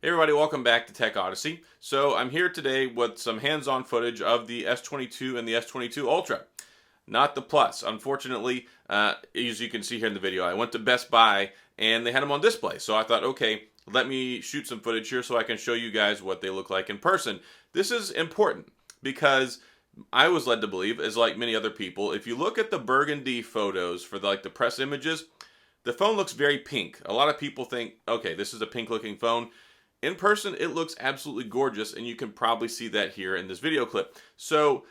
Hey everybody, welcome back to Tech Odyssey. So I'm here today with some hands-on footage of the S22 and the S22 Ultra. Not the Plus. Unfortunately, as you can see here in the video, I went to Best Buy and they had them on display. So I thought, okay, let me shoot some footage here so I can show you guys what they look like in person. This is important because I was led to believe, as like many other people, if you look at the Burgundy photos for the press images, the phone looks very pink. A lot of people think, okay, this is a pink looking phone. In person, it looks absolutely gorgeous, and you can probably see that here in this video clip. So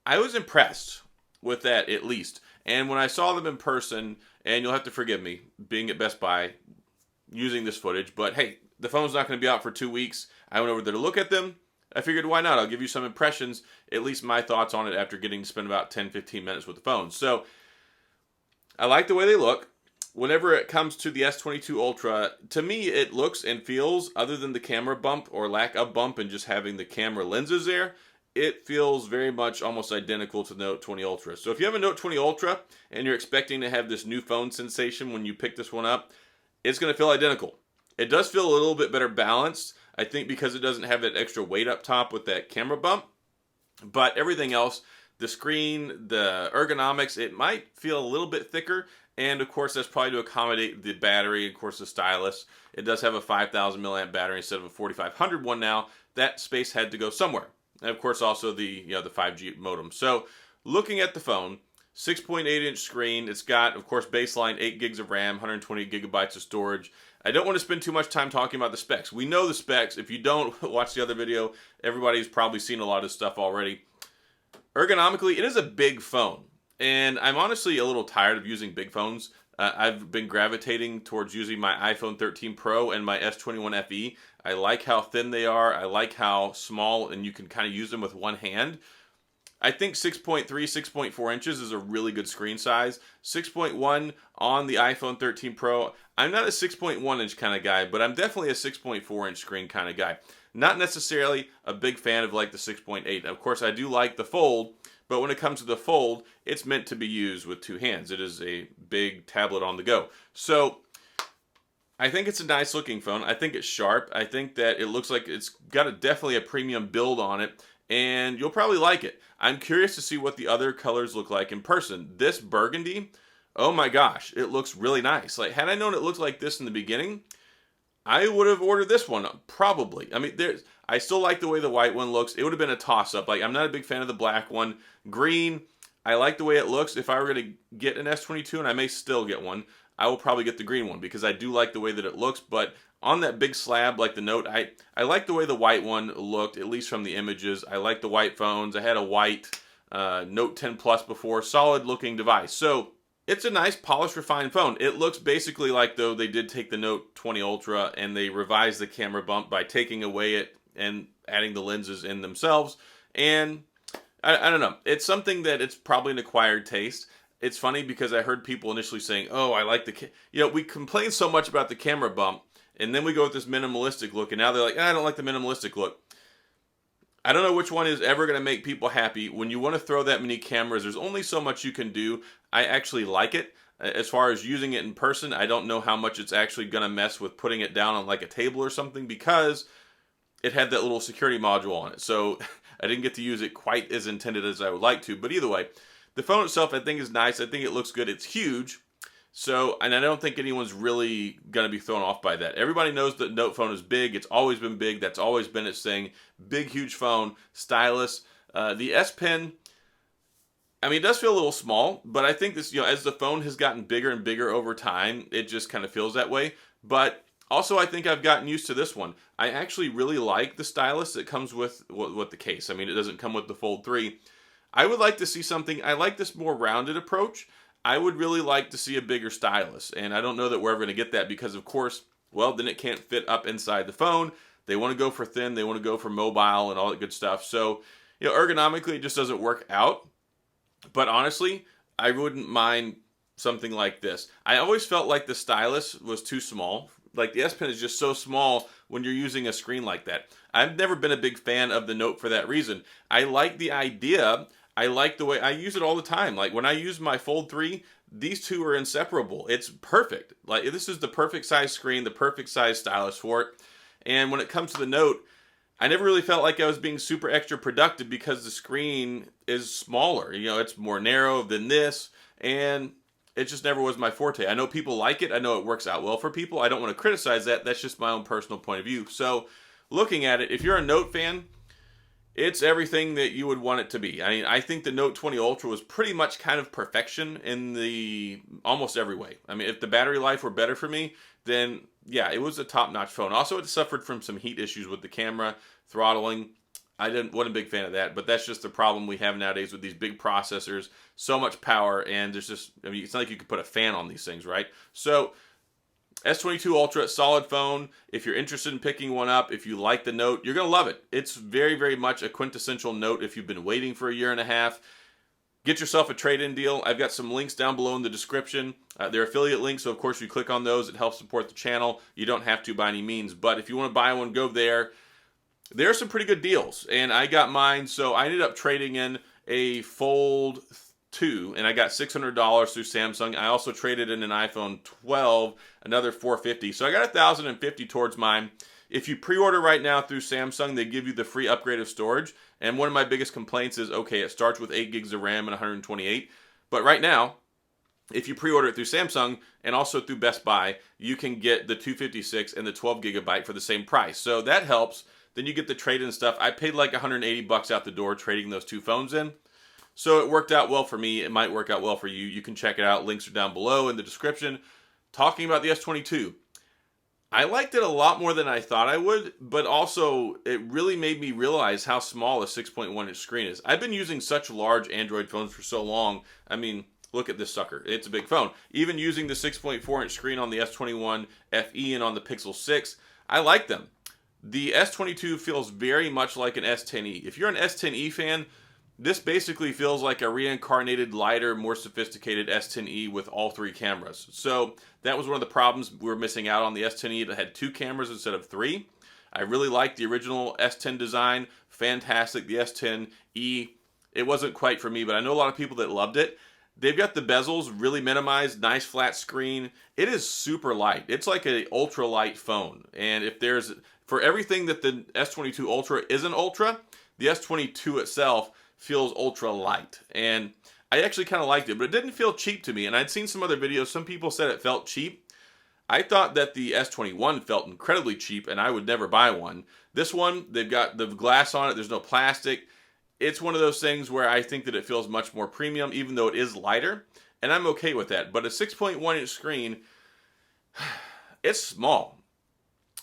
I was impressed with that, at least. And when I saw them in person, and you'll have to forgive me being at Best Buy using this footage, but hey, the phone's not going to be out for 2 weeks. I went over there to look at them. I figured, why not? I'll give you some impressions, at least my thoughts on it after getting to spend about 10-15 minutes with the phone. So I like the way they look. Whenever it comes to the S22 Ultra, to me it looks and feels, other than the camera bump or lack of bump and just having the camera lenses there, it feels very much almost identical to the Note 20 Ultra. So if you have a Note 20 Ultra and you're expecting to have this new phone sensation when you pick this one up, it's going to feel identical. It does feel a little bit better balanced, I think, because it doesn't have that extra weight up top with that camera bump. But everything else, the screen, the ergonomics, it might feel a little bit thicker. And of course, that's probably to accommodate the battery. Of course, the Stylus. It does have a 5,000 milliamp battery instead of a 4,500 one now. That space had to go somewhere. And of course, also the 5G modem. So, looking at the phone, 6.8-inch screen. It's got, of course, baseline 8 gigs of RAM, 128 gigabytes of storage. I don't want to spend too much time talking about the specs. We know the specs. If you don't watch the other video, everybody's probably seen a lot of stuff already. Ergonomically, it is a big phone. And I'm honestly a little tired of using big phones. I've been gravitating towards using my iPhone 13 Pro and my S21 FE. I like how thin they are. I like how small, and you can kind of use them with one hand. I think 6.3, 6.4 inches is a really good screen size. 6.1 on the iPhone 13 Pro. I'm not a 6.1 inch kind of guy, but I'm definitely a 6.4 inch screen kind of guy. Not necessarily a big fan of like the 6.8. Of course, I do like the Fold. But when it comes to the Fold, it's meant to be used with two hands. It is a big tablet on the go. So I think it's a nice looking phone. I think it's sharp. I think that it looks like it's got definitely a premium build on it. And you'll probably like it. I'm curious to see what the other colors look like in person. This Burgundy, oh my gosh, it looks really nice. Like, had I known it looked like this in the beginning, I would have ordered this one, probably. I mean, I still like the way the white one looks. It would have been a toss-up. Like, I'm not a big fan of the black one. Green, I like the way it looks. If I were going to get an S22, and I may still get one, I will probably get the green one because I do like the way that it looks. But on that big slab like the Note, I like the way the white one looked, at least from the images. I like the white phones. I had a white Note 10 Plus before. Solid-looking device. So it's a nice, polished, refined phone. It looks basically like though they did take the Note 20 Ultra and they revised the camera bump by taking away it and adding the lenses in themselves. And I don't know. It's something that it's probably an acquired taste. It's funny because I heard people initially saying, oh, I like we complain so much about the camera bump, and then we go with this minimalistic look, and now they're like, I don't like the minimalistic look. I don't know which one is ever going to make people happy. When you want to throw that many cameras, there's only so much you can do. I actually like it. As far as using it in person, I don't know how much it's actually going to mess with putting it down on like a table or something because it had that little security module on it. So I didn't get to use it quite as intended as I would like to. But either way, the phone itself I think is nice. I think it looks good. It's huge. So, and I don't think anyone's really going to be thrown off by that. Everybody knows that Note phone is big. It's always been big. That's always been its thing. Big, huge phone. Stylus. The S Pen, I mean, it does feel a little small. But I think this, as the phone has gotten bigger and bigger over time, it just kind of feels that way. But also, I think I've gotten used to this one. I actually really like the Stylus that comes with the case. I mean, it doesn't come with the Fold 3. I would like to see something, I like this more rounded approach. I would really like to see a bigger Stylus. And I don't know that we're ever going to get that because, of course, well, then it can't fit up inside the phone. They want to go for thin. They want to go for mobile and all that good stuff. So, ergonomically, it just doesn't work out. But honestly, I wouldn't mind something like this. I always felt like the Stylus was too small. Like the S Pen is just so small when you're using a screen like that. I've never been a big fan of the Note for that reason. I like the idea. I like the way I use it all the time. Like when I use my Fold 3, these two are inseparable. It's perfect. Like this is the perfect size screen, the perfect size stylus for it. And when it comes to the Note, I never really felt like I was being super extra productive because the screen is smaller. You know, it's more narrow than this, and it just never was my forte. I know people like it. I know it works out well for people. I don't want to criticize that. That's just my own personal point of view. So looking at it, if you're a Note fan, it's everything that you would want it to be. I mean, I think the Note 20 Ultra was pretty much kind of perfection in the almost every way. I mean, if the battery life were better for me, then yeah, it was a top-notch phone. Also, it suffered from some heat issues with the camera, throttling. Wasn't a big fan of that, but that's just the problem we have nowadays with these big processors. So much power, and there's just, I mean, it's not like you could put a fan on these things, right? So S22 Ultra, solid phone. If you're interested in picking one up, if you like the Note, you're going to love it. It's very, very much a quintessential Note if you've been waiting for a year and a half. Get yourself a trade-in deal. I've got some links down below in the description. They're affiliate links, so of course you click on those. It helps support the channel. You don't have to by any means, but if you want to buy one, go there. There are some pretty good deals, and I got mine, so I ended up trading in a Fold 2, and I got $600 through Samsung. I also traded in an iPhone 12, another $450. So I got $1,050 towards mine. If you pre-order right now through Samsung, they give you the free upgrade of storage. And one of my biggest complaints is, okay, it starts with 8 gigs of RAM and 128. But right now, if you pre-order it through Samsung and also through Best Buy, you can get the 256 and the 12 gigabyte for the same price. So that helps. Then you get the trade-in stuff. I paid like $180 out the door trading those two phones in. So it worked out well for me. It might work out well for you. You can check it out. Links are down below in the description. Talking about the S22. I liked it a lot more than I thought I would, but also it really made me realize how small a 6.1 inch screen is. I've been using such large Android phones for so long. I mean, look at this sucker. It's a big phone. Even using the 6.4 inch screen on the S21 FE and on the Pixel 6, I like them. The S22 feels very much like an S10e. If you're an S10e fan, this basically feels like a reincarnated, lighter, more sophisticated S10e with all three cameras. So that was one of the problems we were missing out on the S10e that had 2 cameras instead of 3. I really liked the original S10 design. Fantastic. The S10e, it wasn't quite for me, but I know a lot of people that loved it. They've got the bezels really minimized, nice flat screen. It is super light. It's like an ultra light phone. And if there's, for everything that the S22 Ultra isn't ultra, the S22 itself feels ultra light, and I actually kind of liked it, but it didn't feel cheap to me. And I'd seen some other videos, some people said it felt cheap. I thought that the S21 felt incredibly cheap, and I would never buy one. This one, they've got the glass on it, there's no plastic. It's one of those things where I think that it feels much more premium, even though it is lighter, and I'm okay with that. But a 6.1 inch screen, it's small.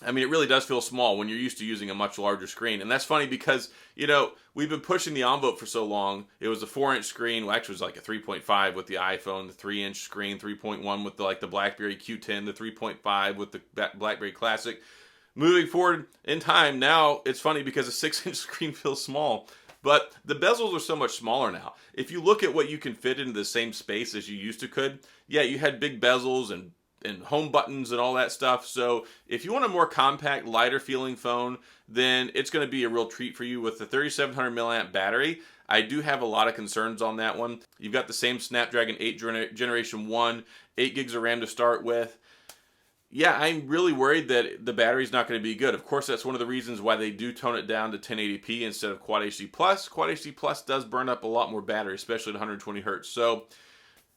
I mean, it really does feel small when you're used to using a much larger screen. And that's funny because, you know, we've been pushing the envelope for so long. It was a 4-inch screen. Well, actually, it was like a 3.5 with the iPhone, the 3-inch screen, 3.1 with the BlackBerry Q10, the 3.5 with the BlackBerry Classic. Moving forward in time, now it's funny because a 6-inch screen feels small. But the bezels are so much smaller now. If you look at what you can fit into the same space as you used to could, yeah, you had big bezels and home buttons and all that stuff. So if you want a more compact, lighter feeling phone, then it's going to be a real treat for you with the 3700 milliamp battery. I do have a lot of concerns on that one. You've got the same Snapdragon 8 Generation 1, 8 gigs of RAM to start with. Yeah, I'm really worried that the battery's not going to be good. Of course, that's one of the reasons why they do tone it down to 1080p instead of Quad HD+. Quad HD+ does burn up a lot more battery, especially at 120 Hz. So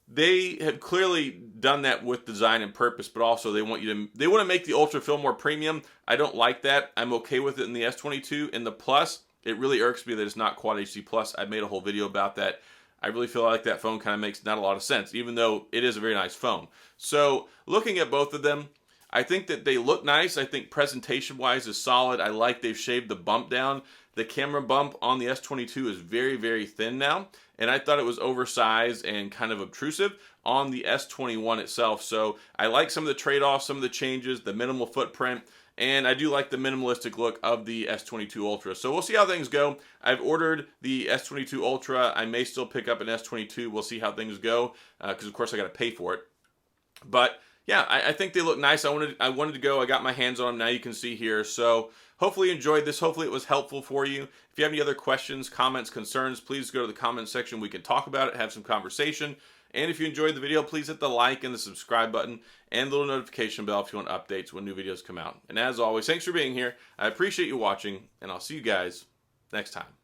they have clearly done that with design and purpose, but also they want to make the Ultra feel more premium. I don't like that. I'm okay with it in the S22. In the Plus, it really irks me that it's not Quad HD Plus. I made a whole video about that. I really feel like that phone kind of makes not a lot of sense, even though it is a very nice phone. So looking at both of them, I think that they look nice. I think presentation-wise is solid. I like they've shaved the bump down. The camera bump on the S22 is very, very thin now, and I thought it was oversized and kind of obtrusive on the S21 itself. So I like some of the trade-offs, some of the changes, the minimal footprint, and I do like the minimalistic look of the S22 Ultra. So we'll see how things go. I've ordered the S22 Ultra. I may still pick up an S22. We'll see how things go, because of course I got to pay for it. But yeah, I think they look nice. I wanted to go. I got my hands on them. Now you can see here. So hopefully you enjoyed this. Hopefully it was helpful for you. If you have any other questions, comments, concerns, please go to the comment section. We can talk about it, have some conversation. And if you enjoyed the video, please hit the like and the subscribe button and the little notification bell if you want updates when new videos come out. And as always, thanks for being here. I appreciate you watching, and I'll see you guys next time.